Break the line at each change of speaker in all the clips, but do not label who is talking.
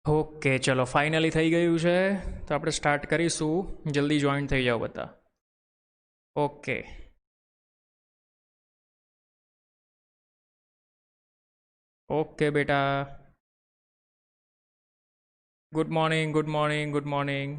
Okay ચલો finally થઈ ગયું છે તો આપણે સ્ટાર્ટ કરીશું. જલ્દી જોઈન થઈ જાઓ બધા. ઓકે ઓકે બેટા. Good morning good morning good morning.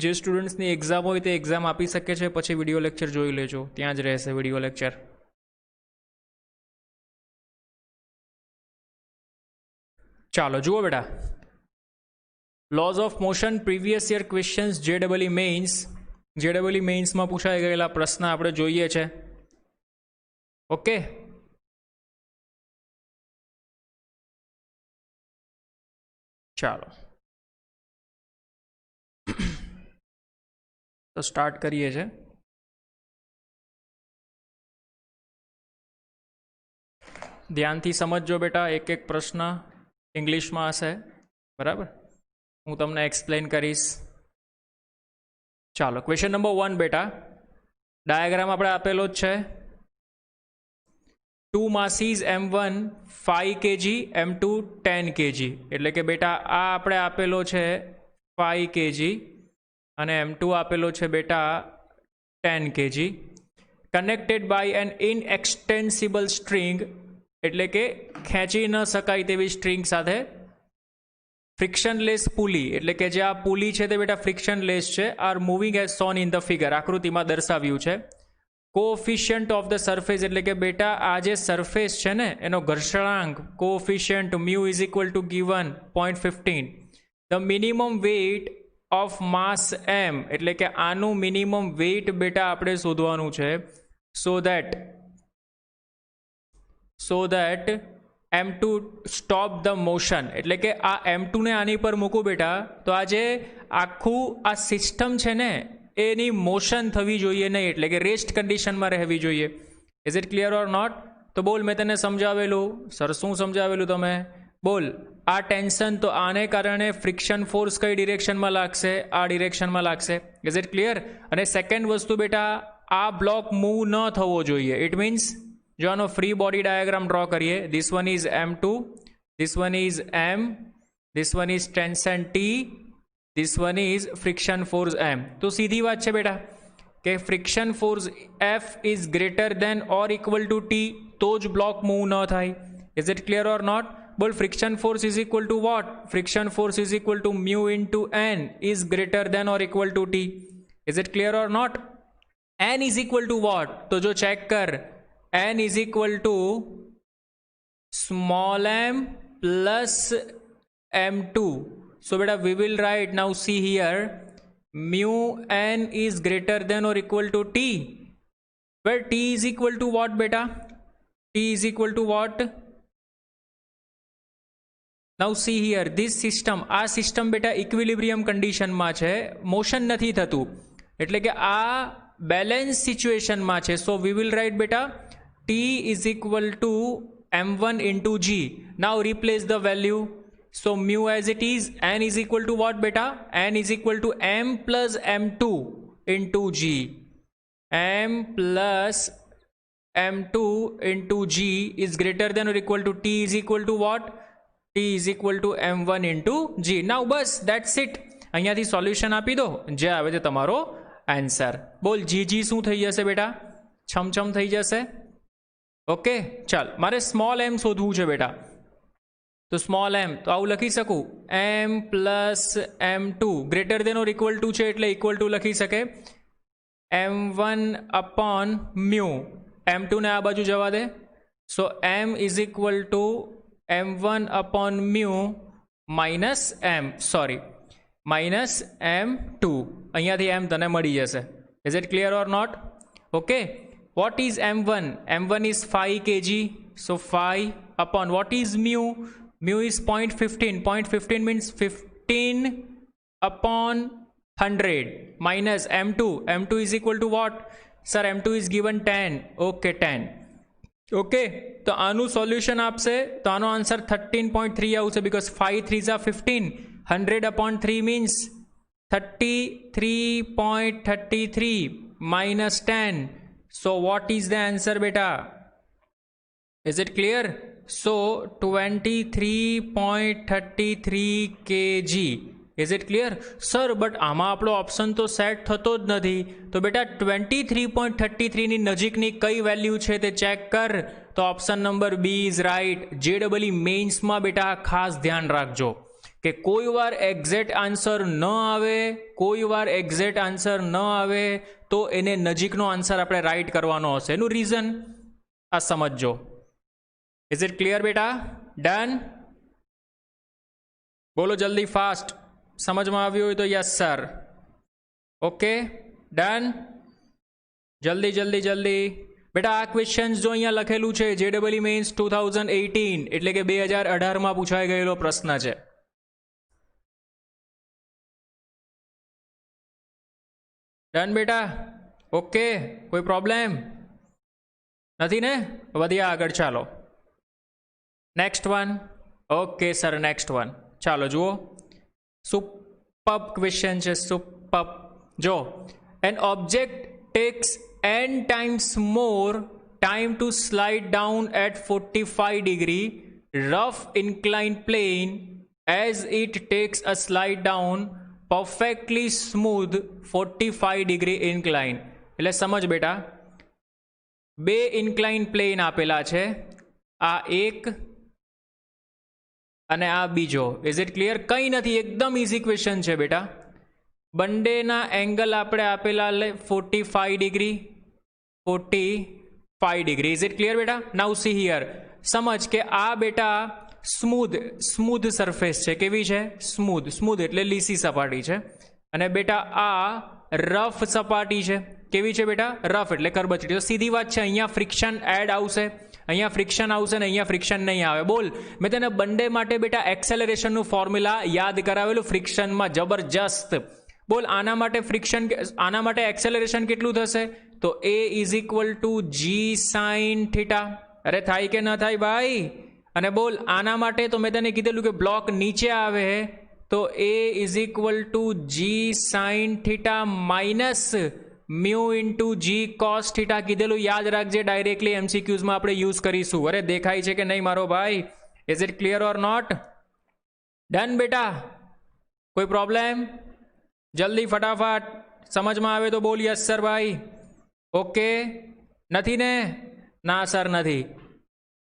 જે સ્ટુડન્ટ્સની એક્ઝામ હોય તે એક્ઝામ આપી શકે છે, પછી વિડીયો લેક્ચર જોઈ લેજો, ત્યાં જ રહેશે વિડીયો લેક્ચર. ચાલો જુઓ બેટા, lose of motion previous year questions જેડબલઈ mains. જેડબલઈ મેઇન્સમાં પૂછાઈ ગયેલા પ્રશ્ન આપણે જોઈએ છે. ઓકે ચાલો તો સ્ટાર્ટ કરીએ છીએ. ધ્યાનથી સમજજો બેટા, એક એક પ્રશ્ન ઇંગ્લિશમાં હશે, બરાબર? હું તમને એક્સપ્લેન કરીશ. ચાલો ક્વેશ્ચન નંબર 1 બેટા, ડાયાગ્રામ આપણે આપેલો જ છે. 2 masses M1 5 kg, M2 10 kg. એટલે કે બેટા આ આપણે આપેલો છે 5 kg અને M2 આપેલો છે બેટા 10 kg. Connected by an inextensible string, એટલે કે ખેંચી ન શકાય તેવી સ્ટ્રિંગ સાથે ફ્રિક્શનલેસ પુલી, એટલે કે જે આ પુલી છે તે બેટા ફ્રિક્શનલેસ છે. R moving as shown in the figure, આકૃતિમાં દર્શાવ્યું છે. કોએફિશિયન્ટ ઓફ ધ સરફેસ, એટલે કે બેટા આ જે સરફેસ છે ને એનો ઘર્ષણાંક coefficient mu is equal to given 0.15. The minimum weight of mass M, એટલે કે આનું મિનિમમ વેઇટ બેટા આપણે શોધવાનું છે. So that M2 stop the motion, એટલે કે આ M2 ને આની પર મૂકું બેટા તો આ જે આખું આ સિસ્ટમ છે ને એની મોશન થવી જોઈએ નહીં, એટલે કે રેસ્ટ કન્ડિશનમાં રહેવી જોઈએ. Is it clear or not? તો બોલ, મેં તને સમજાવેલું. સર શું સમજાવેલું તમે? બોલ. આ ટેન્શન તો આને કારણે ફ્રિક્શન ફોર્સ કઈ ડિરેક્શનમાં લાગશે? આ ડિરેક્શનમાં લાગશે. Is it clear? અને સેકન્ડ વસ્તુ બેટા, આ બ્લોક મૂવ ન થવો જોઈએ. ઇટ મીન્સ જો આનો ફ્રી બોડી ડાયાગ્રામ ડ્રો કરીએ, this one is M2, this one is M, this one is tension T, this one is friction force M. તો સીધી વાત છે બેટા કે friction force F is greater than or equal to T, તો જ block move ન થાય. Is it clear or not? બોલ, friction force is equal to what? Friction force is equal to mu into N is greater than or equal to T. Is it clear or not? N is equal to what? તો જો check કર, N is equal to small m plus M2. So beta we will write, now see here, mu n is greater than or equal to T, where T is equal to what beta? T is equal to what? Now see here, this system, આ system બેટા equilibrium કન્ડિશનમાં છે, motion નથી થતું, એટલે કે આ balance સિચ્યુએશનમાં છે. સો વી વિલ રાઇટ બેટા T is equal to M1 into G. Now replace the value. So mu as it is, N is equal to what beta? N is equal to M plus M2 into G. M plus M2 into G is greater than or equal to T is equal to what? T is equal to M1 into G. Now bus, that's it. અહીંયાથી solution આપી દો, જે આવે તે તમારો answer. બોલ, GG શું થઈ જશે બેટા? છમછમ થઈ જશે. ઓકે ચાલ, મારે સ્મોલ m શોધવું છે બેટા. તો સ્મોલ m તો આવું લખી શકું, m plus M2 greater than or equal two છે એટલે ઇક્વલ ટુ લખી શકે M1 અપોન મ્યુ. M2 ને આ બાજુ જવા દે. So m is equal to M1 upon mu minus minus M2. અહીંયાથી m તને મળી જશે. Is it clear or not? Okay. What is M1? M1 is 5 kg. So 5 upon what is mu? Mu is 0.15. 0.15 means 15 upon 100 minus m2. m2 is equal to what? Sir, m2 is given 10. Okay, 10. Okay, તો આનું solution આપશે તો આનો answer 13.3 આવશે, because 5 3s are 15. 100/3 means 33.33 minus 10. So what is the answer, beta? Is it clear? So 23.33 kg. Is it clear? Sir, but આમાં આપણો option તો set થતો જ નથી. તો બેટા 23.33 ની નજીકની કઈ વેલ્યુ છે તે ચેક કર. તો option number B is right. JEE મેઇન્સમાં બેટા ખાસ ધ્યાન રાખજો કે કોઈ વાર એક્ઝેક્ટ આન્સર ન આવે, કોઈ વાર એક્ઝેક્ટ આન્સર ન આવે તો એને નજીકનો આન્સર આપણે રાઈટ કરવાનો હશે. એનું રીઝન આ સમજજો. ઇઝ ઇટ ક્લિયર બેટા? ડન? બોલો જલ્દી, ફાસ્ટ. સમજમાં આવ્યું હોય તો યસ સર. Okay, done? જલ્દી જલ્દી જલ્દી બેટા. આ ક્વેશ્ચન જો અહીંયા લખેલું છે JEE મેઇન્સ 2018 એટલે કે 2018માં પૂછાઈ ગયેલો પ્રશ્ન છે. ડન બેટા? ઓકે, કોઈ પ્રોબ્લેમ નથી ને? વધ્યા આગળ, ચાલો next one. Okay sir, next one. ચાલો જુઓ, સુપર્બ ક્વેશ્ચન છે, સુપર્બ. જો, N object tax n times more time to slide down at 45 degree rough inclined plane as it takes a slide down perfectly smooth 45 degree incline. એટલે સમજ બેટા, બે incline plane આપેલા છે, આ એક અને આ બીજો. Is it clear? કંઈ નથી, એકદમ ઇઝી ક્વેશ્ચન છે બેટા. બંનેના એંગલ આપણે આપેલા 45 degree, 45 degree. Is it clear બેટા? Now see here. સમજ કે આ બેટા સ્મૂધ સરફેસ છે. કેવી છે? સ્મૂધ. સ્મૂધ એટલે લીસી સપાટી છે. અને બેટા આ રફ સપાટી છે. કેવી છે બેટા? રફ એટલે કરબચડી. તો સીધી વાત છે, અહીંયા ફ્રિક્શન એડ આવશે, અહીંયા ફ્રિક્શન આવશે ને અહીંયા ફ્રિક્શન નહીં આવે. બોલ, મેં તને બંને માટે બેટા એક્સેલરેશનનું ફોર્મ્યુલા યાદ કરાવેલું ફ્રિક્શનમાં, જબરજસ્ત. બોલ, આના માટે ફ્રિક્શન, આના માટે એક્સેલરેશન કેટલું થશે? તો A is equal two G sine theta. અરે થાય કે ન થાય ભાઈ? અને બોલ, આના માટે તો મેં તને કીધેલું કે બ્લોક નીચે આવે તો A is equal two G sine theta minus mu into G cos theta કીધેલું. યાદ રાખજે, ડાયરેક્ટલી MCQsમાં આપણે યુઝ કરીશું. અરે દેખાય છે કે નહીં મારો ભાઈ? Is it clear or not? Done બેટા? કોઈ પ્રોબ્લેમ? જલ્દી ફટાફટ. સમજમાં આવે તો બોલ યસ સર ભાઈ. ઓકે, નથી ને? ના સર નથી.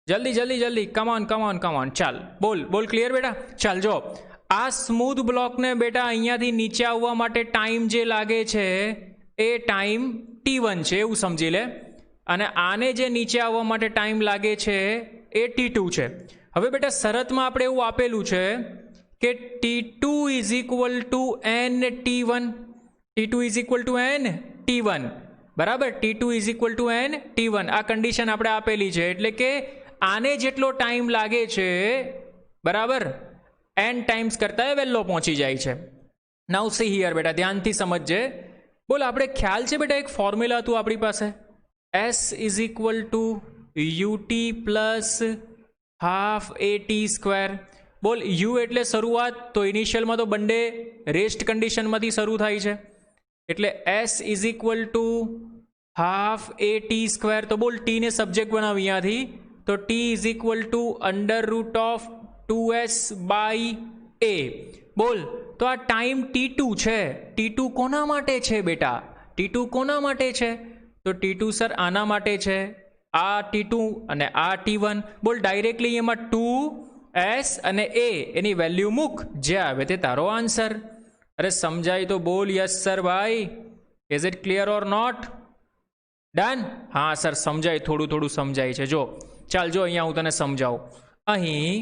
જલ્દી જલ્દી જલ્દી, કમોન કમોન કમોન. ચાલ બોલ બોલ. ક્લિયર બેટા? ચાલ જો, આ સ્મૂધ બ્લોકને બેટા અહીંયાથી નીચે આવવા માટે ટાઈમ જે લાગે છે એ ટાઈમ T1 છે, એવું સમજી લે. અને આને જે નીચે આવવા માટે ટાઈમ લાગે છે એ T2 છે. હવે બેટા શરતમાં આપણે એવું આપેલું છે કે T2 is equal two n T1. T2 is equal two n T1, બરાબર? T2 is equal two n T1 આ કન્ડિશન આપણે આપેલી છે. એટલે કે આને જેટલો ટાઈમ લાગે છે, બરાબર, n ટાઈમ્સ કરતાં વહેલો પહોંચી જાય છે. નાઉ સી હિયર બેટા, ધ્યાનથી સમજજે. બોલ, આપણે ખ્યાલ છે બેટા, એક ફોર્મ્યુલા હતું આપણી પાસે, S is equal two UT plus half AT square. બોલ, યુ એટલે શરૂઆત, તો ઇનિશિયલમાં તો બંને રેસ્ટ કન્ડિશનમાંથી શરૂ થાય છે. એટલે S is equal to half AT square. તો બોલ, ટીને સબ્જેક્ટ બનાવી અહીંયાથી, તો T is equal to under root of 2S by A. બોલ, તો આ ટાઈમ T2 છે. T2 કોના માટે છે બેટા? T2 કોના માટે છે? તો T2 સર આના માટે છે. આ T2 અને આ T1. બોલ, ડાયરેક્ટલી એમાં 2S અને A એની વેલ્યુ મૂક, જે આવે તે તારો આન્સર. અરે સમજાય તો બોલ યસ સર ભાઈ. Is it clear or not? Done? હા સર, સમજાય, થોડું થોડું સમજાય છે. જો ચાલ, જો અહીંયા હું તને સમજાવું. અહીં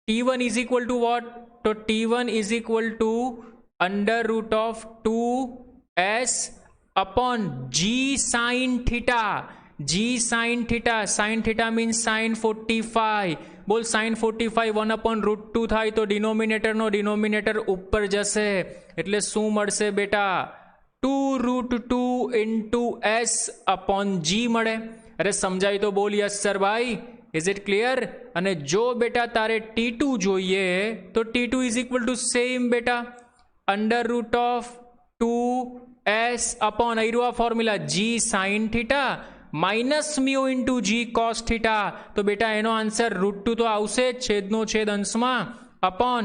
T1 is equal to what? તો T1 is equal to under root of 2S upon G sine theta. G sine theta, sine theta means sine 45. बोल sin 45 1/√2 થાય તો ડિનોમિનેટરનો ડિનોમિનેટર ઉપર જશે એટલે શું મળશે બેટા 2√2 ઇન્ટુ s અપોન g મળે. અરે સમજાય તો બોલ યસ સર ભાઈ. Is it clear? અને જો બેટા તારે T2 જોઈએ તો T2 is equal to same બેટા √2s અપોન આ formula g sin theta minus mu into G cos theta. તો બેટા એનો આન્સર √2 તો આવશે જ છેદનો છેદ અંશમાં upon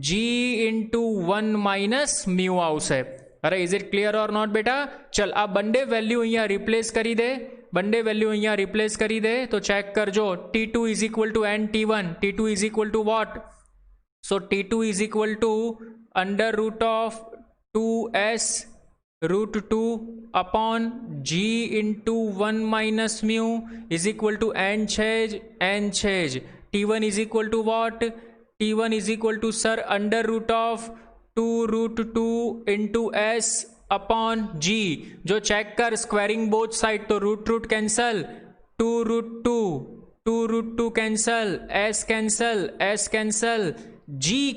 G into 1 minus mu આવશે. અરે is it clear or not બેટા? ચલ આ બંને વેલ્યુ અહીંયા રિપ્લેસ કરી દે, બંને વેલ્યુ અહીંયા રિપ્લેસ કરી દે તો ચેક કરજો. T2 is equal to n T1, T2 is equal to what? So T2 is equal to √2s √2 upon g into 1 minus mu is equal to n change. T1 is equal to what? T1 is equal to sir √2 into s upon g. जो check कर squaring both side तो root cancel, 2√2 cancel, s cancel, G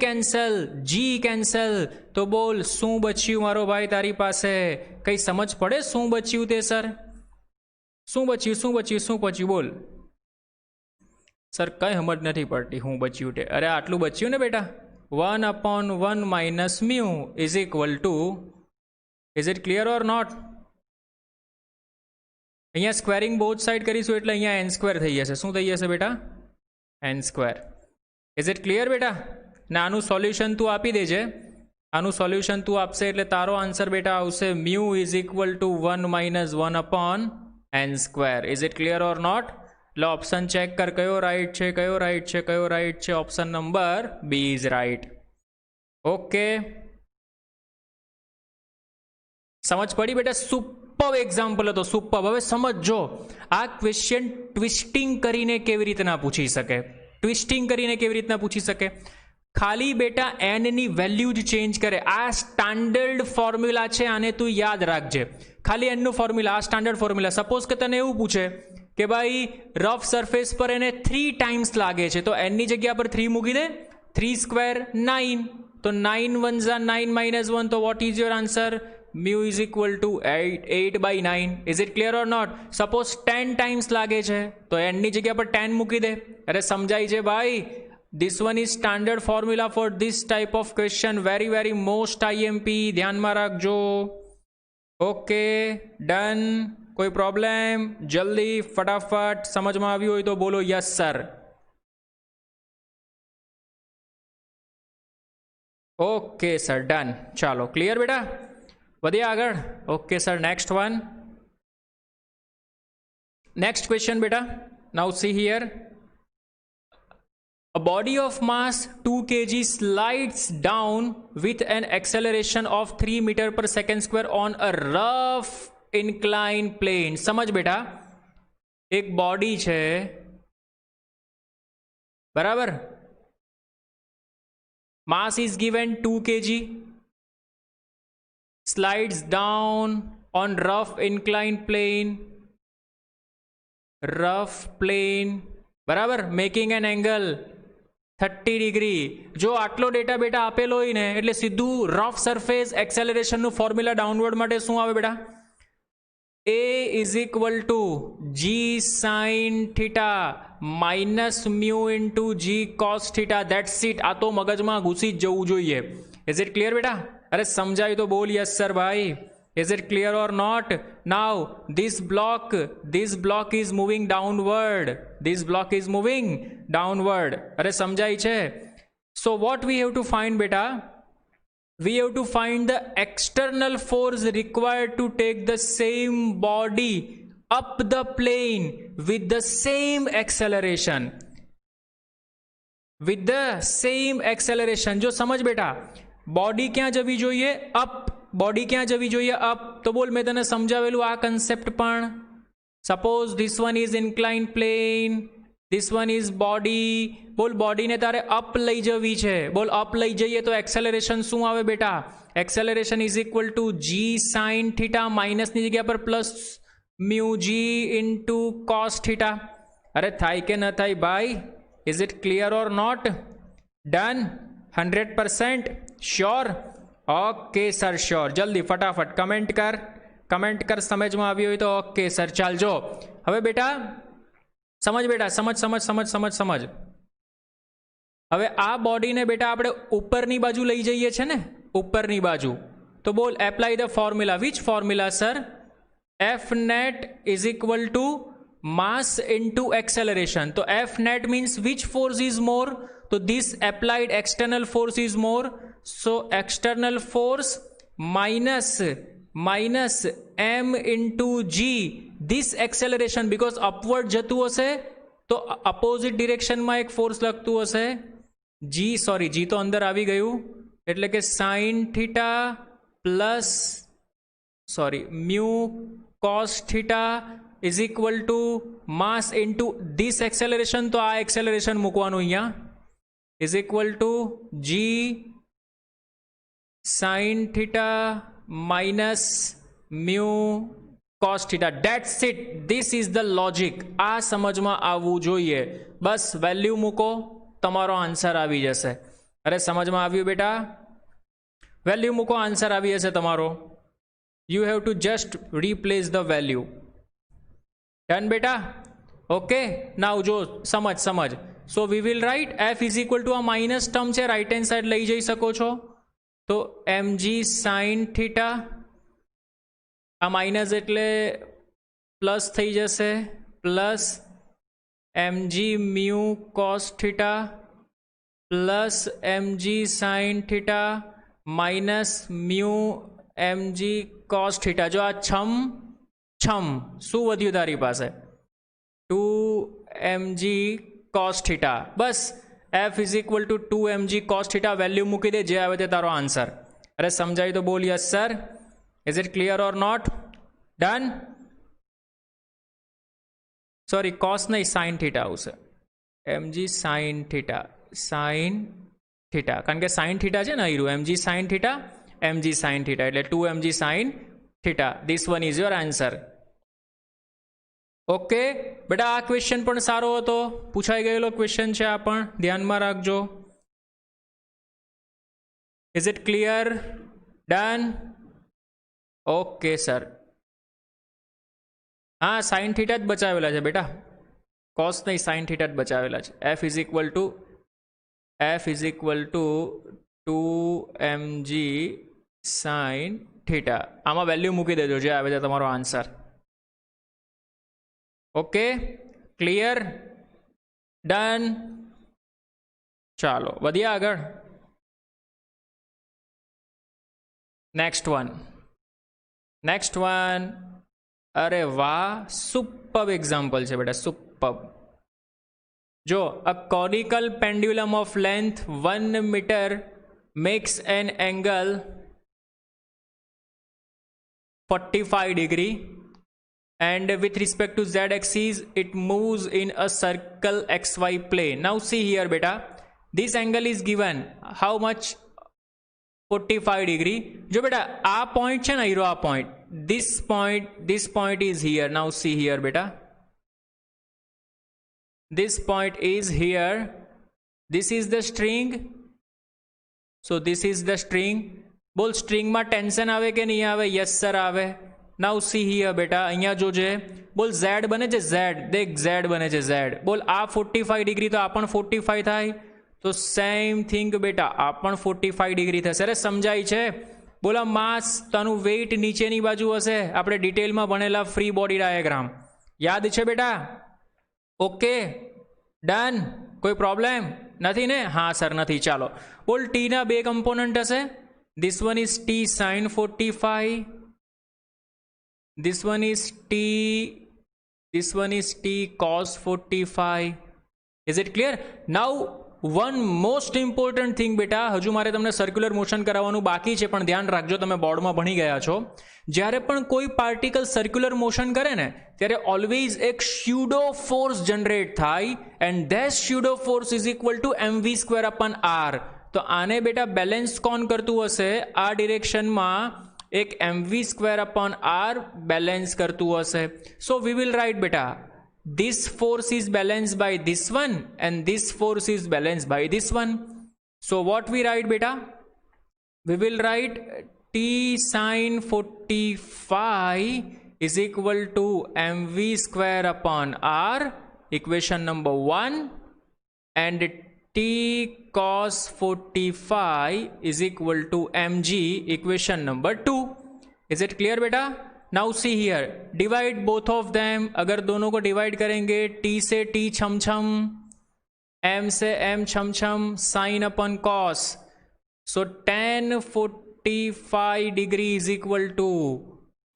cancel. તો બોલ શું બચ્યું મારો ભાઈ તારી પાસે? કઈ સમજ પડે શું બચ્યું તે સર? શું બચ્યું બોલ સર? કઈ સમજ નથી પડતી શું બચ્યું તે. અરે આટલું બચ્યું ને બેટા 1/1 minus mu is equal to, is it clear or not? અહીંયા સ્ક્વેરિંગ બોથ સાઈડ કરીશું એટલે અહીંયા n² થઈ જશે. શું થઈ જશે બેટા? n². ઇઝ ઇટ ક્લિયર બેટા? ને આનું સોલ્યુશન તું આપી દેજે, આનું સોલ્યુશન તું આપશે એટલે તારો આન્સર બેટા આવશે mu is equal to 1 minus 1 upon n². Is it clear or not? એટલે ઓપ્શન ચેક કર કયો રાઈટ છે. Option number B is right. Okay સમજ પડી બેટા? સુપર એક્ઝામ્પલ હતો, સુપર. હવે સમજો આ ક્વેશ્ચન ટ્વિસ્ટિંગ કરીને કેવી રીતના પૂછી શકે, ખાલી બેટા n ની વેલ્યુ જ ચેન્જ કરે. આ સ્ટાન્ડર્ડ ફોર્મ્યુલા છે, આને તું યાદ રાખજે. ખાલી n નું ફોર્મ્યુલા, આ સ્ટાન્ડર્ડ ફોર્મ્યુલા. સપોઝ કે તને એવું પૂછે કે ભાઈ રફ સરફેસ પર એને 3 ટાઈમ્સ લાગે છે તો n ની જગ્યા પર 3 મૂકી દે. 3² 9, તો 9 1 9 minus 1, તો what is your answer? Mu is equal to 8/9. Is it clear or not? Suppose 10 times લાગે છે તો n ની જગ્યા પર 10 મૂકી દે. અરે સમજાય છે ભાઈ? This one is standard formula for this type of question. very most IMP. ધ્યાનમાં રાખજો. Okay done. કોઈ પ્રોબ્લેમ? જલ્દી ફટાફટ સમજમાં આવ્યું હોય તો બોલો yes sir. Okay sir done. ચાલો ક્લિયર બેટા? વધીએ આગળ. Okay sir next one. Next question બેટા. Now see here. A body of mass 2 kg slides down with an acceleration of 3 meter per second square on a rough inclined plane. समझ बेटा, एक body છે બરાબર, mass is given 2 kg, slides down on rough inclined plane, બરાબર, making an angle 30 degree. જો આટલો data બેટા આપેલો હોય ને એટલે સીધું રફ સરફેસ એક્સેલરેશનનું ફોર્મ્યુલા ડાઉનવર્ડ માટે શું આવે બેટા? A is equal to G sine theta minus mu into G cos theta. That's it. આ તો મગજમાં ઘૂસી જ જવું જોઈએ. ઇઝ ઇટ ક્લિયર બેટા? અરે સમજાય તો બોલ યસ સર ભાઈ. Is it clear or not? Now this block is moving downward. अरे समझाई छे? So what we have to find beta? We have to find the external force required to take the same body up the plane with the same acceleration. जो समझ बेटा, body क्या जवी જોઈએ? Up. Body ક્યાં જવી જોઈએ? અપ. તો બોલ મેં તને સમજાવેલું આ કન્સેપ્ટ પણ. Suppose this one is incline plane, this one is body. બોલ બોડીને તારે અપ લઈ જવી છે. બોલ અપ લઈ જઈએ તો એક્સેલરેશન શું આવે બેટા? Acceleration is equal to G sine theta માઇનસની જગ્યા પર plus mu G into cos theta. અરે થાય કે ન થાય ભાઈ? Is it clear or not? Done? 100% sure? Okay sir sure. जल्दी फटाफट कमेंट कर समझમાં આવ્યું હોય તો ઓકે સર. ચાલ જો હવે બેટા સમજ, બેટા સમજ. હવે આ બોડીને બેટા આપણે ઉપરની બાજુ લઈ જઈએ છે ને, ઉપરની બાજુ. તો બોલ apply the formula. Which formula sir? F net is equal to mass into acceleration. તો F net means which force is more? તો this applied external force is more. So external force minus M into G this acceleration, because upward જતું હશે તો opposite ડિરેક્શનમાં એક force લગતું હશે જી. Sorry, જી તો અંદર આવી ગયું, એટલે કે sine theta plus mu cos theta is equal to mass into this acceleration. તો આ એક્સેલરેશન મૂકવાનું અહીંયા, is equal to G sine theta minus mu cos theta. That's it. This is the logic. આ સમજમાં આવવું જોઈએ. બસ વેલ્યુ મૂકો, તમારો આન્સર આવી જશે. અરે સમજમાં આવ્યું બેટા? વેલ્યુ મૂકો, આન્સર આવી જશે તમારો. You have to just replace the value. Done બેટા? ઓકે. નાઉ જો સમજ. So we will write F is equal to આ માઇનસ ટર્મ છે, રાઇટ હેન્ડ સાઈડ લઈ જઈ શકો છો. તો એમ જી સાઇન થીટા, આ માઇનસ એટલે પ્લસ થઈ જશે, plus M G mu cos theta plus M G sine theta minus mu M G cos theta. જો આ છમ શું વધ્યું તારી પાસે? 2mg cos theta. Bus f is equal two 2mg cos theta value મૂકી દે, જે આવે તે તારો આન્સર. અરે સમજાય તો બોલ yes sir. Is it clear or not? Done? Sorry, cos નહીં, સાઇન થીટા આવશે. mg સાઇન થીટા, કારણ કે સાઇન થીટા છે ને અહીં mg સાઇન થીટા એટલે 2mg sine theta. This one is your answer. Okay બેટા, આ ક્વેશ્ચન પણ સારો હતો, પૂછાઈ ગયેલો ક્વેશ્ચન છે, આ પણ ધ્યાનમાં રાખજો. Is it clear? Done? Okay sir. હા, સાઇન થીટા જ બચાવેલા છે બેટા, કોસ નહીં, સાઇન થીટા જ બચાવેલા છે. F is equal two 2mg sine theta. આમાં વેલ્યુ મૂકી દેજો, જે આવે છે તમારો આન્સર. Okay, clear? ડન? ચાલો વધીએ આગળ. Next one. અરે વાહ, સુપર્બ એક્ઝામ્પલ છે બેટા, સુપર્બ. જો a conical pendulum of length 1 metre makes an angle 45 degree and with respect to z-axis it moves in a circle xy plane. Now see here beta, this angle is given how much? 45 degree. જો બેટા આ point છે ને, આ point, this point is here. Now see here beta, this point is here, this is the string, so this is the string. બોલ સ્ટ્રિંગમાં tension આવે કે નહીં આવે? યસ સર આવે. નાઉ સી હિયર બેટા, અહીંયા જોજે, બોલ ઝેડ બને છે, ઝેડ દેખ, ઝેડ બને છે, ઝેડ. બોલ આ 45 ડિગ્રી, તો આ પણ 45 થાય, તો સેમ થિંગ બેટા, આ પણ 45 ડિગ્રી થશે. અરે સમજાય છે? બોલા માસ, તાનું વેઇટ નીચેની બાજુ હશે, આપણે ડિટેલમાં ભણેલા ફ્રી બોડી ડાયાગ્રામ યાદ છે બેટા? Okay, done? કોઈ પ્રોબ્લેમ નથી ને? હા સર નથી. ચાલો બોલ, ટીના બે કમ્પોનન્ટ હશે. This one is t sin 45. This one is t cos 45. Is it clear? Now one most important thing બેટા, હજુ મારે તમને સર્ક્યુલર મોશન કરાવવાનું બાકી છે, પણ ધ્યાન રાખજો, તમે બોર્ડમાં ભણી ગયા છો, જ્યારે પણ કોઈ પાર્ટિકલ સર્ક્યુલર મોશન કરે ને, ત્યારે ઓલવેઝ એક સ્યુડો ફોર્સ જનરેટ થાય, and that pseudo force is equal two mv²/r. તો આને બેટા બેલેન્સ કોણ કરતું હશે? આ ડિરેક્શનમાં એક mv²/r બેલેન્સ કરતું હશે. સો વી વિલ રાઇટ બેટા this force is balanced by this one and this force is balanced by this one. So what we write beta? We will write T sin 45 is equal to mv square upon r, equation number 1, and T cos 45 is equal to mg, equation number 2. Is it clear beta? Now see here, divide both of them. अगर दोनों को divide करेंगे, t से t छम छम, m से m छम छम, sin upon cos. So tan 45 degree is equal to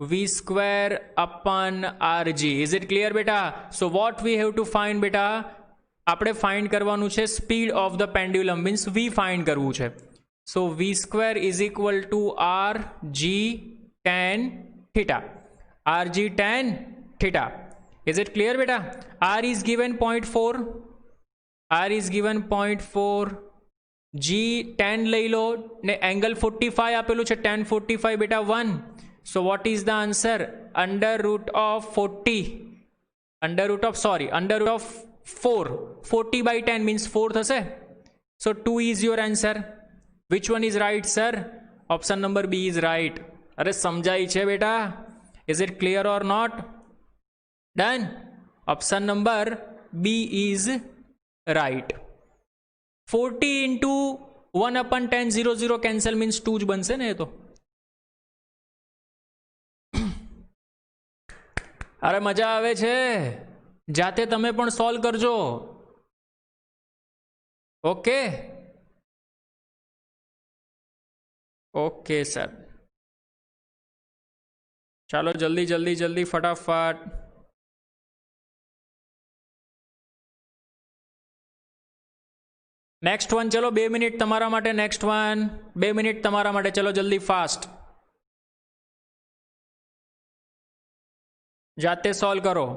v square upon rg. Is it clear beta? So what we have to find beta? આપણે ફાઇન્ડ કરવાનું છે speed of the pendulum, means v find કરવું છે. So v square is equal to R G tan theta, rg tan theta. Is it clear beta? R is given 0.4, r is given 0.4, g tan લઈ લો ને angle 45 આપેલું છે, tan 45 બેટા 1. So what is the answer? Under root of 4. 40 by 10 means 4 થશે. So 2 is your answer. Which one is right sir? Option number B is right. अरे समझाई छे बेटा? Is it clear or not? Done. Option number B is right. 40 into 1 upon 10 0 cancel means 2 જ બનશે ને એ તો. અરે મજા આવે છે, જાતે તમે પણ સોલ્વ કરજો. ઓકે ઓકે સર, ચાલો જલ્દી જલ્દી જલ્દી ફટાફટ. નેક્સ્ટ વન, ચલો 2 મિનિટ તમારા માટે. નેક્સ્ટ વન 2 મિનિટ તમારા માટે, ચલો જલ્દી ફાસ્ટ, જાતે સોલ્વ કરો.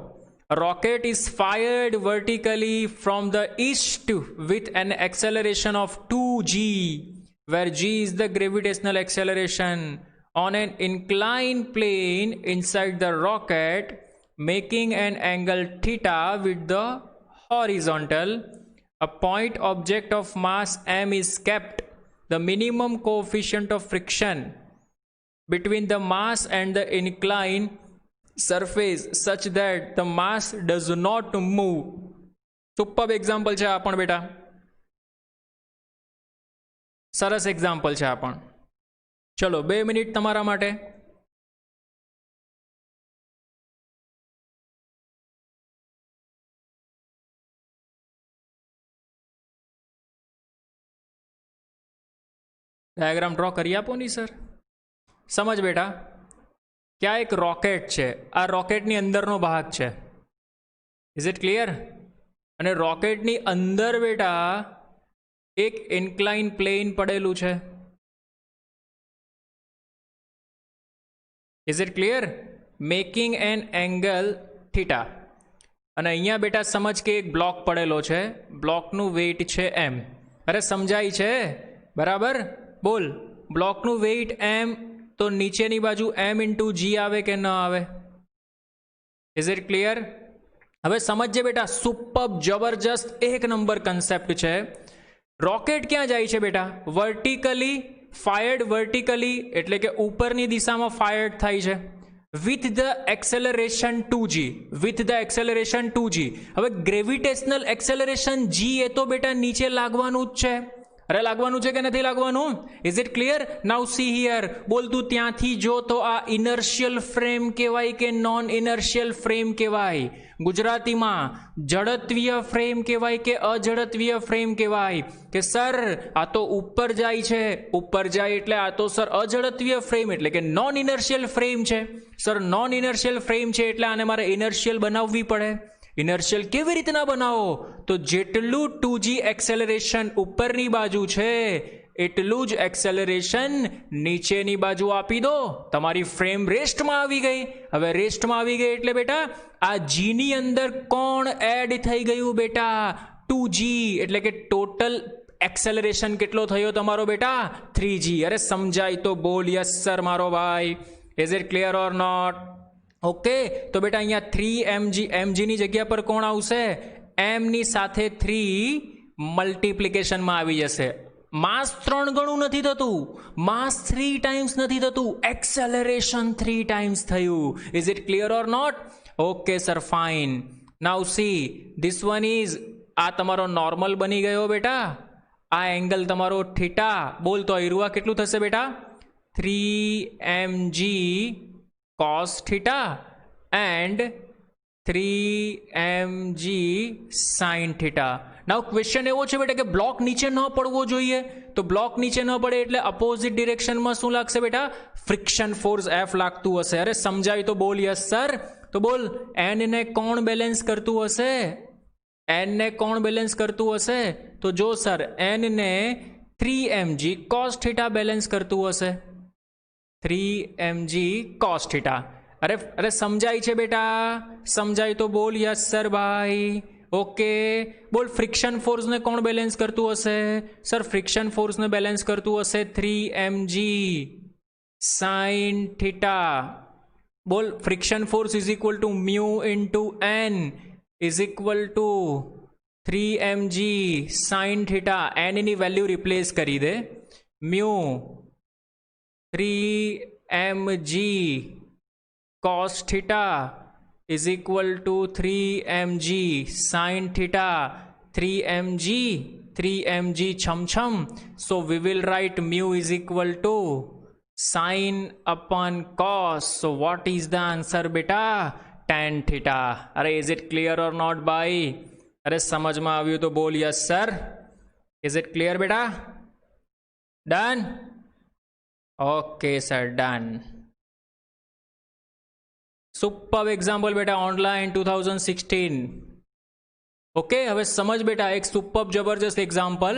A rocket is fired vertically from the east with an acceleration of 2g, where g is the gravitational acceleration, on an inclined plane inside the rocket, making an angle theta with the horizontal. A point object of mass m is kept. The minimum coefficient of friction between the mass and the inclined surface such that the mass does not move. Superb example છે આ પણ બેટા, સરસ example છે આ પણ. ચલો 2 minute તમારા માટે. ડાયાગ્રામ ડ્રો કરી આપો ની સર. સમજ બેટા, क्या एक रॉकेट છે, આ રોકેટની અંદરનો ભાગ છે. Is it clear? અને રોકેટની અંદર બેટા એક ઇન્ક્લાઇન પ્લેન પડેલું છે. Is it clear? Making an angle theta. અને અહીંયા બેટા સમજ કે એક બ્લોક પડેલો છે, બ્લોકનું વેઇટ છે m. અરે સમજાય છે બરાબર? બોલ, બ્લોકનું વેઇટ m, તો નીચેની બાજુ m ઇન્ટુ જી આવે કે ન આવે? Is it clear? હવે સમજજે બેટા, સુપર્બ, જબરજસ્ત, એક નંબર કન્સેપ્ટ છે. રોકેટ ક્યાં જાય છે બેટા? વર્ટિકલી ફાયર્ડ, વર્ટિકલી એટલે કે ઉપરની દિશામાં ફાયર્ડ થાય છે with the acceleration 2g, with the acceleration 2g. હવે ગ્રેવિટેશનલ એક્સેલરેશન g એ તો બેટા નીચે લાગવાનું જ છે. અરે લાગવાનું છે કે નથી લાગવાનું? Is it clear? Now see here. બોલ તું ત્યાંથી જો તો આ ઇનર્શિયલ ફ્રેમ કહેવાય કે નોન ઇનર્શિયલ ફ્રેમ કહેવાય? ગુજરાતીમાં જડત્વીય ફ્રેમ કહેવાય કે અજડત્વીય ફ્રેમ કહેવાય? કે સર આ તો ઉપર જાય છે, ઉપર જાય એટલે આ તો સર અજડત્વીય ફ્રેમ એટલે કે નોન ઇનર્શિયલ ફ્રેમ છે. સર નોન ઇનર્શિયલ ફ્રેમ છે એટલે આને મારે ઇનર્શિયલ બનાવવી પડે. ઇનર્શિયલ કેવી રીતના બનાવો? તો જેટલું 2g એક્સેલરેશન ઉપરની બાજુ છે એટલું જ એક્સેલરેશન નીચેની બાજુ આપી દો. તમારી ફ્રેમ રેસ્ટમાં આવી ગઈ. હવે રેસ્ટમાં આવી ગઈ એટલે બેટા આ g ની અંદર કોણ એડ થઈ ગયું બેટા? 2g. એટલે કે ટોટલ એક્સેલરેશન કેટલો થયો તમારો બેટા? 3g. અરે સમજાય તો બોલ યસ સર મારો ભાઈ. Is it clear or not? Okay, તો બેટા અહીંયા 3mg, mg ની જગ્યા પર કોણ આવશે? m ની સાથે 3 મલ્ટિપ્લિકેશનમાં આવી જશે. માસ 3 ગણું નથી થતું, માસ 3 ટાઈમ્સ નથી થતું, એક્સેલરેશન 3 ટાઈમ્સ થયું. Is it clear or not? Okay sir, fine. Now see this one is, આ તમારો નોર્મલ બની ગયો બેટા, આ એંગલ તમારો થીટા. બોલ તો ઈરુઆ કેટલું થશે બેટા? 3mg cos theta and 3mg sin theta. Now question એવો છે બેટા કે બ્લોક નીચે ન પડવો જોઈએ, તો બ્લોક નીચે ન પડે એટલે અપોઝિટ ડિરેક્શનમાં શું લાગશે બેટા? ફ્રિક્શન ફોર્સ F લાગતું હશે. અરે સમજાય તો બોલ યસ સર. તો બોલ n ને કોણ બેલેન્સ કરતું હશે? n ને કોણ બેલેન્સ કરતું હશે? તો જો સર, n ને 3mg cos theta બેલેન્સ કરતું હશે. 3mg cos theta. અરે સમજાય છે બેટા? સમજાય તો બોલ યસ સર ભાઈ. ઓકે, બોલ ફ્રિક્શન ફોર્સને કોણ બેલેન્સ કરતું હશે? સર ફ્રિક્શન ફોર્સને બેલેન્સ કરતું હશે 3mg sin theta. બોલ friction force is equal to mu into n is equal to 3mg sin theta. n ની વેલ્યુ રિપ્લેસ કરી દે. Mu 3mg cos theta is equal to 3mg sin theta. 3mg chum chum. So we will write mu is equal to sin upon cos. So what is the answer beta? Tan theta. Are is it clear or not bhai? अरे समझ में आव्યું तो बोल yes sir. Is it clear बेटा? Done? Okay sir, done. Super example बेटा, online 2016. Okay, હવે સમજ બેટા, એક સુપર જબરજસ્ત એક્ઝામ્પલ.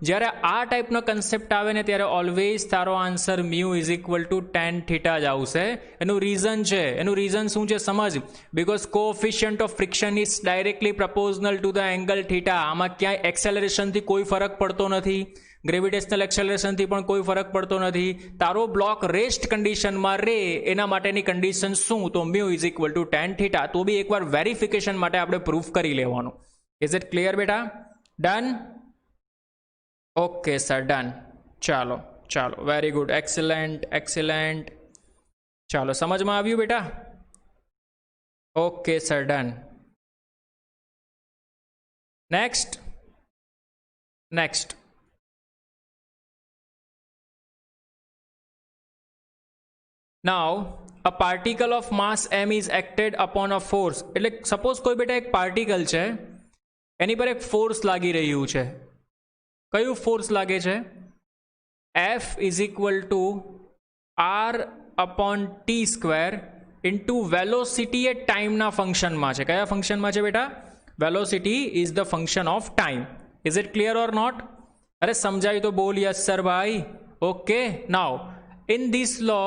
જ્યારે આ ટાઈપનો કન્સેપ્ટ આવે ને ત્યારે ઓલવેઝ તારો answer mu is equal to tan theta જ આવશે. એનું રીઝન છે, એનું રીઝન શું છે સમજ. Because coefficient of friction is directly પ્રપોઝનલ to the angle theta. આમાં ક્યાંય એક્સેલરેશનથી કોઈ ફરક પડતો નથી, ગ્રેવિટેશનલ એક્સેલરેશનથી પણ કોઈ ફરક પડતો નથી. તારો બ્લોક રેસ્ટ કન્ડિશનમાં રે એના માટેની કન્ડિશન શું? તો mu is equal to tan theta. તો બી એકવાર વેરિફિકેશન માટે આપણે પ્રૂફ કરી લેવાનું. ઇઝ ઇટ ક્લિયર બેટા? ડન? Okay sir, done. ચાલો ચાલો, વેરી ગુડ, એક્સેલન્ટ એક્સેલન્ટ. ચાલો, સમજમાં આવ્યું બેટા? Okay sir, done. Next. Now a particle of mass m is acted upon a force. એટલે સપોઝ કોઈ બેટા એક પાર્ટિકલ છે, એની પર એક ફોર્સ લાગી રહ્યું છે. કયું ફોર્સ લાગે છે? F is equal to R upon T square into velocity એ ટાઈમના ફંક્શનમાં છે. કયા ફંક્શનમાં છે બેટા? Velocity is the function of time. Is it clear or not? અરે સમજાય તો બોલ યસ સર ભાઈ. Okay, now in this law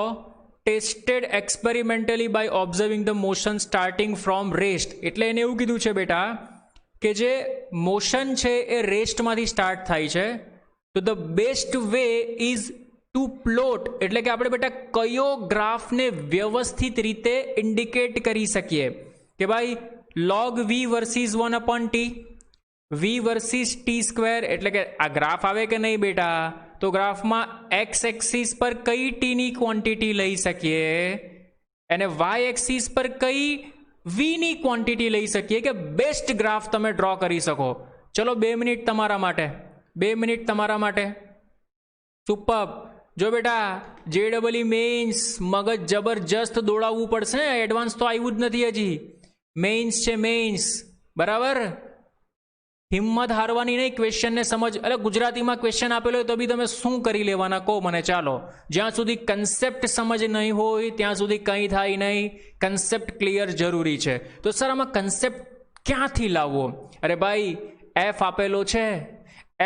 tested experimentally by observing the motion starting from rest. એટલે એને એવું કીધું છે બેટા કે જે મોશન છે એ રેસ્ટમાંથી સ્ટાર્ટ થાય છે. તો the best way is to plot, એટલે કે આપણે બેટા કયો ગ્રાફને વ્યવસ્થિત રીતે ઇન્ડિકેટ કરી શકીએ કે ભાઈ log v versus 1 upon T, v versus T square. એટલે કે આ ગ્રાફ આવે કે નહીં બેટા? તો ગ્રાફમાં એક્સ એક્સિસ પર કઈ ટીની ક્વોન્ટિટી લઈ શકીએ અને વાય એક્સિસ પર કઈ વીની ક્વોન્ટિટી લઈ શકીએ કે બેસ્ટ ગ્રાફ તમે ડ્રો કરી શકો. ચલો 2 મિનિટ તમારા માટે, 2 મિનિટ તમારા માટે. સુપર. જો બેટા JEE મેઇન્સ મગજ જબરજસ્ત દોડાવવું પડશે, એડવાન્સ તો આવ્યું જ નથી હજી. મેઇન્સ છે મેઇન્સ, બરાબર? હિંમત હારવાની નહીં, ક્વેશ્ચનને સમજ. એટલે ગુજરાતીમાં ક્વેશ્ચન આપેલો હોય તો બી તમે શું કરી લેવાના કહો મને. ચાલો, જ્યાં સુધી કન્સેપ્ટ સમજ નહીં હોય ત્યાં સુધી કંઈ થાય નહીં. કન્સેપ્ટ ક્લિયર જરૂરી છે. તો સર આમાં કન્સેપ્ટ ક્યાંથી લાવવો? અરે ભાઈ, એફ આપેલો છે,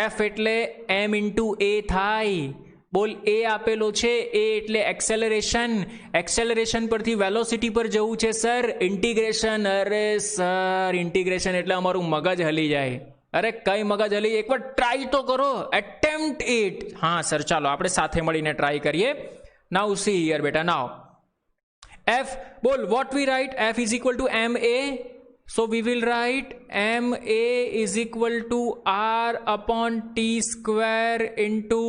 એફ એટલે એમ ઇન્ટુ એ થાય. બોલ, એ આપેલો છે, એ એટલે એક્સેલરેશન. એક્સેલરેશન પરથી વેલોસિટી પર જવું છે સર, ઇન્ટિગ્રેશન. અરે સર, ઇન્ટિગ્રેશન એટલે અમારું મગજ હલી જાય. અરે કઈ મગજ હલી? એકવાર ટ્રાય તો કરો, એટેમ્પ્ટ ઇટ. હા સર, ચાલો આપણે સાથે મળીને ટ્રાય કરીએ. નાઉ સી હિયર બેટા, નાઉ F, बोल what we write, F is equal to MA, so we will write MA is equal to R upon T square into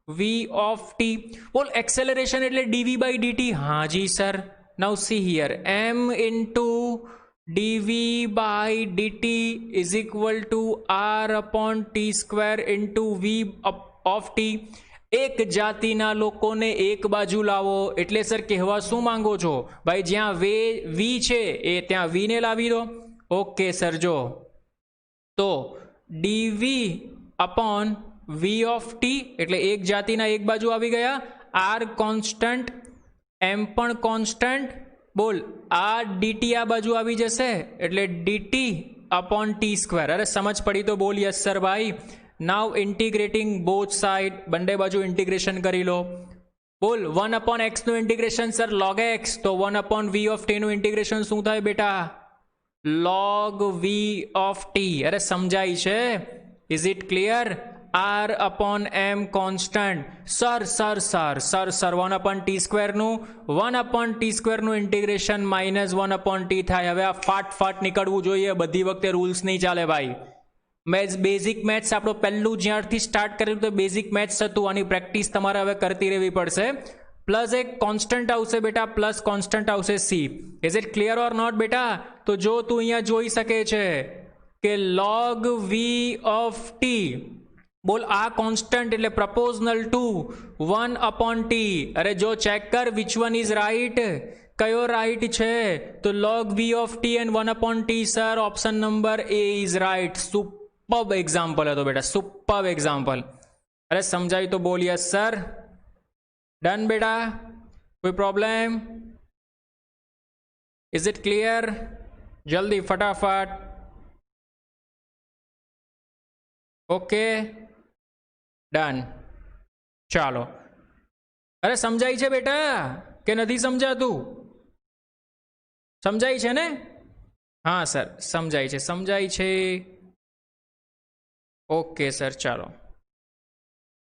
V of T. बोल acceleration એટલે dv by dt. हाँ जी sir. Now see here, M into dv by dt is equal to R upon T square into V of T. એક જાતિના લોકોને એક બાજુ લાવો એટલે સર કહેવા શું માંગો છો ભાઈ, જ્યાં વી છે એ ત્યાં વી ને લાવી દો. ઓકે સર, જો તો d v upon v of t એટલે એક જાતિના એક બાજુ આવી ગયા. આર કોન્સ્ટન્ટ, એમ પણ કોન્સ્ટન્ટ. બોલ આ ડીટી આ બાજુ આવી જશે એટલે ડીટી અપોન ટી સ્ક્વેર. અરે સમજ પડી તો બોલ યસ સર ભાઈ. નાવ ઇન્ટિગ્રેટિંગ બોથ સાઇડ, બંને બાજુ ઇન્ટિગ્રેશન કરી લો. બોલ 1 અપોન એક્સનું ઇન્ટિગ્રેશન સર log x, તો 1 અપોન વી ઓફ ટીનું ઇન્ટિગ્રેશન શું થાય બેટા? log v of t. અરે સમજાય છે? Is it clear? R upon m constant. Sir 1 upon t સ્ક્વેરનું 1 અપોન ટી સ્ક્વેરનું ઇન્ટિગ્રેશન માઇનસ 1 અપોન ટી થાય. હવે આ ફાટ નીકળવું જોઈએ, બધી વખતે રૂલ્સ નહીં ચાલે ભાઈ. બેઝિક મેથ્સ આપણો પહેલું જ્યારથી સ્ટાર્ટ કર્યું તો બેઝિક મેથ્સ હતું, આની પ્રેક્ટિસ તમારે હવે કરતી રહેવી પડશે. પ્લસ એક કોન્સ્ટન્ટ આવશે બેટા, પ્લસ કોન્સ્ટન્ટ આવશે C. Is it clear or not બેટા? તો જો તું અહીંયા જોઈ શકે છે કે log વી ઓફ ટી, બોલ આ કોન્સ્ટન્ટ એટલે પ્રપોઝનલ ટુ 1 અપોન ટી. અરે જો ચેક કર વિચ વન ઇઝ રાઈટ, કયો રાઈટ છે? તો log v of t and 1 upon t. Sir option number A is right. Superb example હતો બેટા, સુપર્બ એક્ઝામ્પલ. અરે સમજાયું તો બોલ યસ સર. ડન બેટા, કોઈ પ્રોબ્લેમ? Is it clear? જલ્દી ફટાફટ. Okay done. ચાલો. અરે સમજાય છે બેટા કે નથી સમજાતું? સમજાય છે ને? હા સર સમજાય છે. ઓકે સર, ચાલો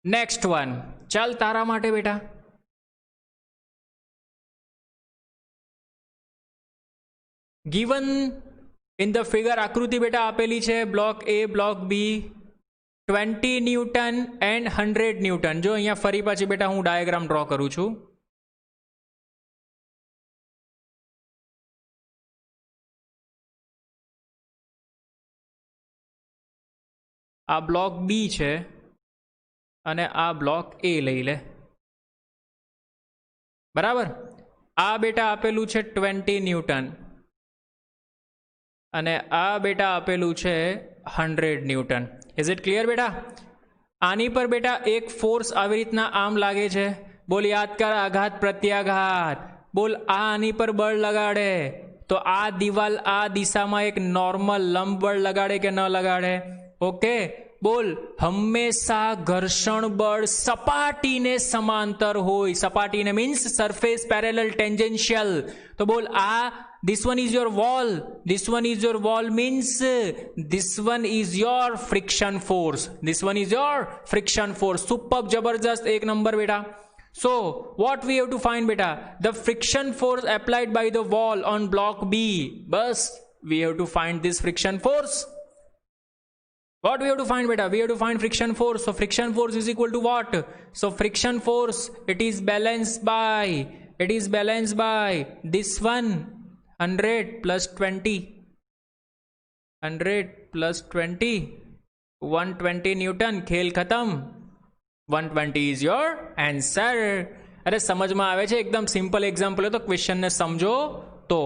નેક્સ્ટ વન. ચાલ તારા માટે બેટા ગીવન ઇન ધ ફિગર આકૃતિ બેટા આપેલી છે. Block A, block B, 20 newton and 100 newton. જો અહીંયા ફરી પાછી બેટા હું ડાયાગ્રામ ડ્રો કરું છું. આ બ્લોક બી છે અને આ બ્લોક એ લઈ લે, બરાબર. આ બેટા આપેલું છે 20 ન્યૂટન અને આ બેટા આપેલું છે 100 ન્યૂટન. ઇઝ ઇટ ક્લિયર બેટા? આની પર બેટા એક ફોર્સ આવી રીતના આમ લાગે છે. બોલ યાદ કર, આઘાત પ્રત્યાઘાત. બોલ આની પર બળ લગાડે તો આ દિવાલ આ દિશામાં એક નોર્મલ લંબ બળ લગાડે કે ન લગાડે? ઓકે. બોલ હંમેશા ઘર્ષણ બળ સપાટીને સમાંતર હોય. સપાટીને મીન્સ સરફેસ પેરેલલ ટેન્જેન્શિયલ. તો બોલ આ this one is your wall, this one is your wall means this one is your friction force, this one is your friction force. Superb, jabardast, ek number beta. So what we have to find beta? The friction force applied by the wall on block B. Bus we have to find this friction force. What we have to find beta? We have to find friction force. So friction force is equal to what? So friction force, it is balanced by this one, 100 plus 20, 100 plus 20, 120 newton. ખેલ ખતમ. 120 is your answer. અરે સમજમાં આવે છે? એકદમ simple example હતો, ક્વેશ્ચનને સમજો તો.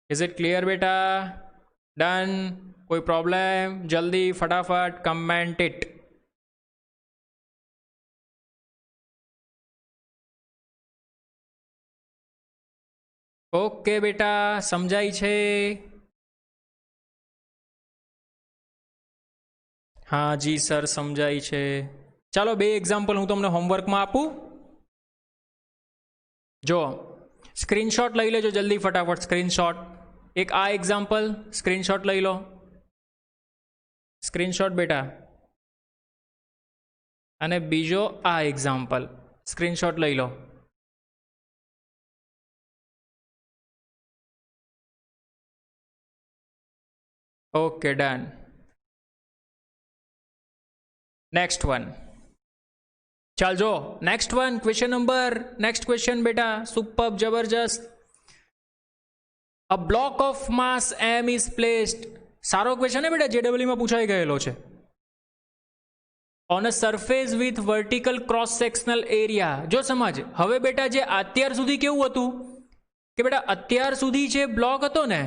ઇઝ ઇટ ક્લિયર બેટા? ડન. કોઈ પ્રોબ્લેમ? જલ્દી ફટાફટ કમેન્ટ ઇટ. ઓકે બેટા, સમજાય છે? હા જી સર સમજાય છે. ચાલો બે એક્ઝામ્પલ હું તમને હોમવર્કમાં આપું. જો સ્ક્રીનશોટ લઈ લેજો જલ્દી ફટાફટ. સ્ક્રીનશોટ એક આ એક્ઝામ્પલ સ્ક્રીનશોટ લઈ લો. સ્ક્રીનશોટ બેટા. અને બીજો આ એક્ઝામ્પલ स्क्रीनशॉट लई लो। Okay done. नेक्स्ट वन, चल जो next one, question number, next question बेटा, सुपर जबरदस्त। A block of mass m is placed, सारो क्वेश्चन है बेटा, जेडब्ल्यू में पूछाई गયેલો છે। On a surface with vertical cross sectional area, जो समझ હવે બેટા જે અત્યાર સુધી કેવું હતું કે બેટા અત્યાર સુધી જે બ્લોક હતો ને,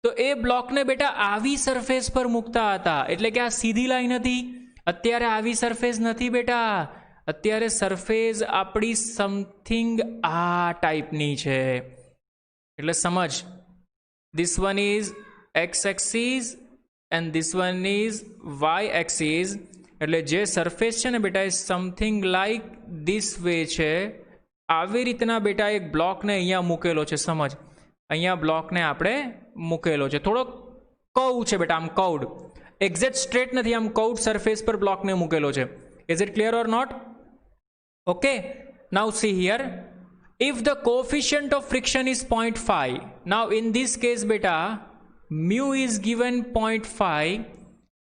તો એ બ્લોકને બેટા આવી સરફેસ પર મૂકતા હતા, એટલે કે આ સીધી લાઈન હતી, અત્યારે આવી સરફેસ નથી બેટા, અત્યારે સરફેસ આપણી સમથિંગ આ ટાઈપની છે, એટલે સમજ, this one is x axis and this one is y axis, એટલે જે સરફેસ છે ને બેટા એ સમથિંગ લાઈક ધીસ વે છે, આવી રીતના બેટા એક બ્લોકને અહીંયા મૂકેલો છે, સમજ, અહીંયા બ્લોકને આપણે મૂકેલો છે, થોડો કવ છે બેટા, આમ કવડ, એક્ઝેક્ટ સ્ટ્રેટ નથી, આમ કવડ સરફેસ પર બ્લોકને મૂકેલો છે. Is it clear or not? Okay, now see here, if the coefficient of friction is 0.5, now in this case beta mu is given 0.5,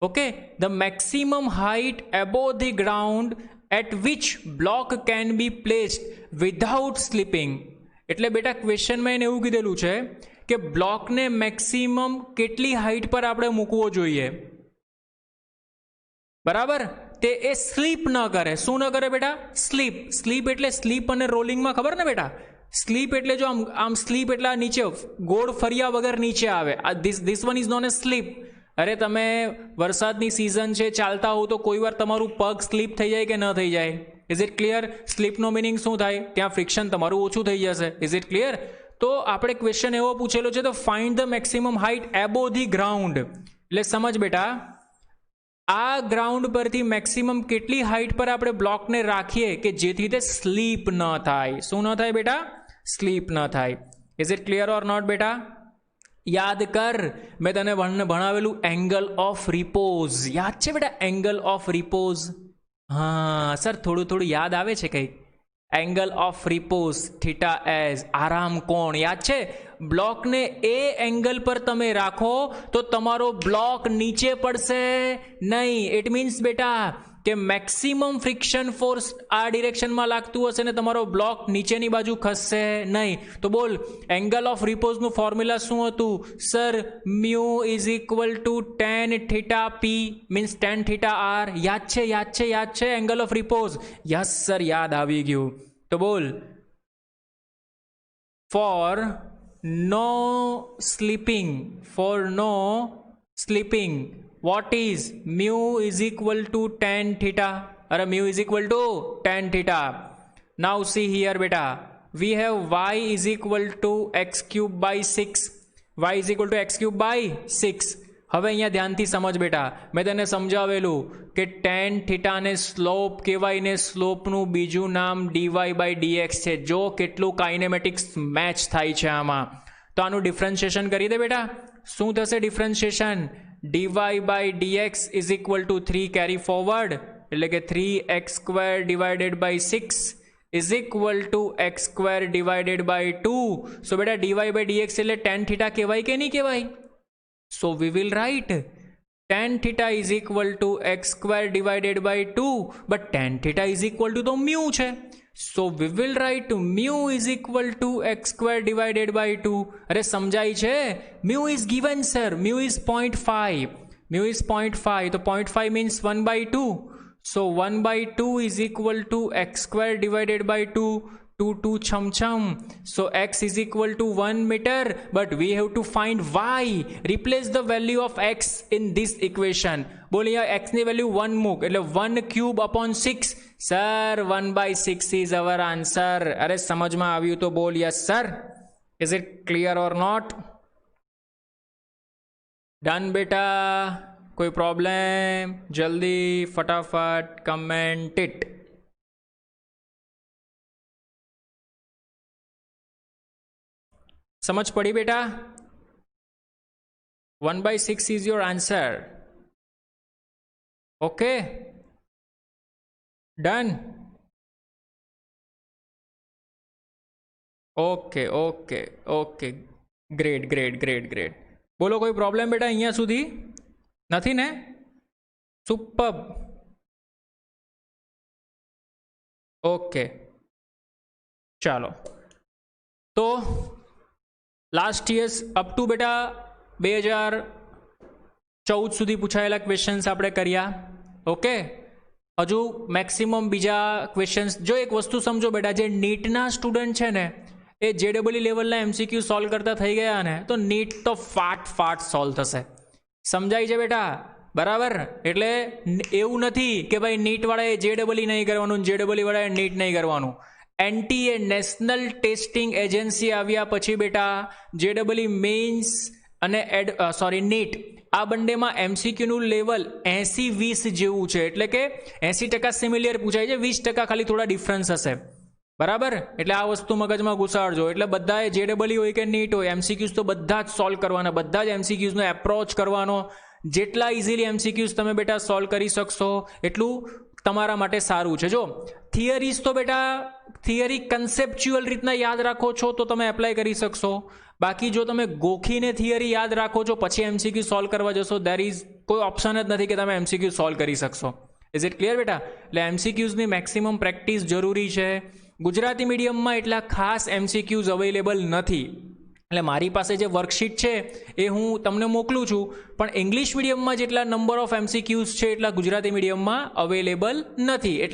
okay, the maximum height above the ground at which block can be placed without slipping, એટલે બેટા ક્વેશ્ચનમાં એને એવું કીધેલું છે કે બ્લોકને maximum કેટલી height પર આપણે મૂકવો જોઈએ, બરાબર, તે એ સ્લીપ ન કરે, શું ન કરે બેટા? સ્લીપ. સ્લીપ એટલે સ્લીપ અને રોલિંગમાં ખબર ને બેટા, સ્લીપ એટલે જો આમ આમ સ્લીપ એટલે નીચે ગોળ ફર્યા વગર નીચે આવે, this one is non a slip. અરે તમે વરસાદની સિઝન છે, ચાલતા હો તો કોઈ વાર તમારું પગ સ્લીપ થઈ જાય કે ન થઈ જાય? Is it clear? સ્લીપનો મિનિંગ શું થાય? ત્યાં ફ્રિક્શન તમારું ઓછું થઈ જશે. Is it clear? તો આપણે ક્વેશ્ચન એવો પૂછેલો છે, તો find the maximum height above the ground, એટલે સમજ બેટા, આ ગ્રાઉન્ડ પરથી મેક્સિમમ કેટલી હાઈટ પર આપણે બ્લોકને રાખીએ કે જેથી તે સ્લીપ ન થાય. શું ન થાય બેટા? સ્લીપ ન થાય. Is it clear or not બેટા? યાદ કર, મેં તને ભણાવેલું એંગલ ઓફ રિપોઝ, યાદ છે બેટા? એંગલ ઓફ રિપોઝ, હા સર, થોડું થોડું યાદ આવે છે કંઈક. Angle of repose, theta as, આરામ કોણ, યાદ છે? બ્લોકને એ એંગલ પર તમે રાખો તો તમારો બ્લોક નીચે પડશે નહીં. ઇટ મીન્સ બેટા કે મેક્સિમમ ફ્રિક્શન ફોર્સ આ ડિરેક્શનમાં લાગતું હશે ને તમારો બ્લોક નીચેની બાજુ ખસશે નહીં. તો બોલ, એંગલ ઓફ રિપોઝનું ફોર્મ્યુલા શું હતું? Sir, mu is equal to tan theta P, means tan theta R. યાદ છે? યાદ છે? યાદ છે? Angle of repose, yes sir, યાદ આવી ગયું. તો બોલ, for no sleeping, for no sleeping, what is mu is equal to tan theta, or mu is equal to tan theta. Now see here beta, we have y is equal to x cube by 6, y is equal to x cube by 6. હવે અહીંયા ધ્યાનથી સમજ બેટા, મેં તને સમજાવેલું કે ten થીટાને slope કહેવાય ને સ્લોપનું બીજું નામ ડીવાય બાય ડીએક્સ છે. જો કેટલું કાઇનેમેટિક્સ મેચ થાય છે આમાં, તો આનું ડિફરન્શિએશન કરી દે બેટા. શું થશે differentiation? D y by d x is equal to 3 carry forward, એટલે કે 3x square divided by 6 is equal to x square divided by 2. So બેટા ડીવાય બાય ડીએક્સ એટલે ટેન થીટા કહેવાય કે નહીં કહેવાય? So we will write tan theta is equal to x square divided by 2, but tan theta is equal to the mu છે. So we will write mu is equal to x square divided by 2. અરે સમજાય છે? mu is given sir, mu is 0.5, mu is 0.5, તો 0.5 means 1 by 2. So 1 by 2 is equal to x square divided by 2. 2 2 chum chum, so x is equal to 1 meter, but we have to find y. Replace the value of x in this equation. બોલ, અહીંયા x ની value 1 મૂક, એટલે 1 cube upon 6. Sir, 1 by 6 is our answer. અરે સમજમાં આવ્યું તો બોલ yes sir. Is it clear or not? Done બેટા? કોઈ પ્રોબ્લેમ? જલ્દી ફટાફટ કમેન્ટ ઇટ. समझ पड़ी बेटा? 1 by 6 is your answer. Okay, done. Okay okay okay, great great great great. બોલો કોઈ પ્રોબ્લેમ બેટા અહીંયા સુધી નથી ને? સુપર. ઓકે ચાલો, તો લાસ્ટ યર્સ અપ ટુ બેટા 2014 સુધી પૂછાયેલા ક્વેશ્ચન્સ આપણે કર્યા. ઓકે, હજુ મેક્સિમમ બીજા ક્વેશ્ચન્સ. જો એક વસ્તુ સમજો બેટા, જે નીટના સ્ટુડન્ટ છે ને એ JEE લેવલના MCQ સોલ્વ કરતા થઈ ગયા ને તો નીટ તો ફાટ સોલ્વ થશે. સમજાય છે બેટા? બરાબર. એટલે એવું નથી કે ભાઈ નીટવાળાએ JEE નહીં કરવાનું, JEE વાળાએ નીટ નહીં કરવાનું. NTA નેશનલ ટેસ્ટિંગ એજન્સી આવ્યા પછી બેટા JEE મેઇન્સ અને નીટ આ બંનેમાં MCQનું લેવલ 80-20 જેવું છે. એટલે કે 80% સિમિલિયર પૂછાય છે, 20% ખાલી થોડા ડિફરન્સ હશે. બરાબર. એટલે આ વસ્તુ મગજમાં ઘુસાડજો. એટલે બધાએ JEE હોય કે નીટ હોય, MCQs તો બધા જ સોલ્વ કરવાના, બધા જ MCQsનો એપ્રોચ કરવાનો. જેટલા ઇઝીલી MCQs તમે બેટા સોલ્વ કરી શકશો એટલું તમારા માટે સારું છે. જો થિયરીઝ તો બેટા થિયરી કન્સેપ્ચ્યુઅલ રીતના યાદ રાખો છો તો તમે એપ્લાય કરી શકશો. બાકી જો તમે ગોખીને થિયરી યાદ રાખો છો પછી MCQ સોલ્વ કરવા જશો, દેર ઇઝ કોઈ ઓપ્શન જ નથી કે તમે MCQ સોલ્વ કરી શકશો. ઇઝ ઇટ ક્લિયર બેટા? એટલે MCQsની મેક્સિમમ પ્રેક્ટિસ જરૂરી છે. ગુજરાતી મીડિયમમાં એટલા ખાસ MCQs અવેલેબલ નથી. એટલે મારી પાસે જે વર્કશીટ છે એ હું તમને મોકલું છું, પણ ઇંગ્લિશ મીડિયમમાં જેટલા નંબર ઓફ MCQs છે એટલા ગુજરાતી મીડિયમમાં અવેલેબલ નથી. એટલે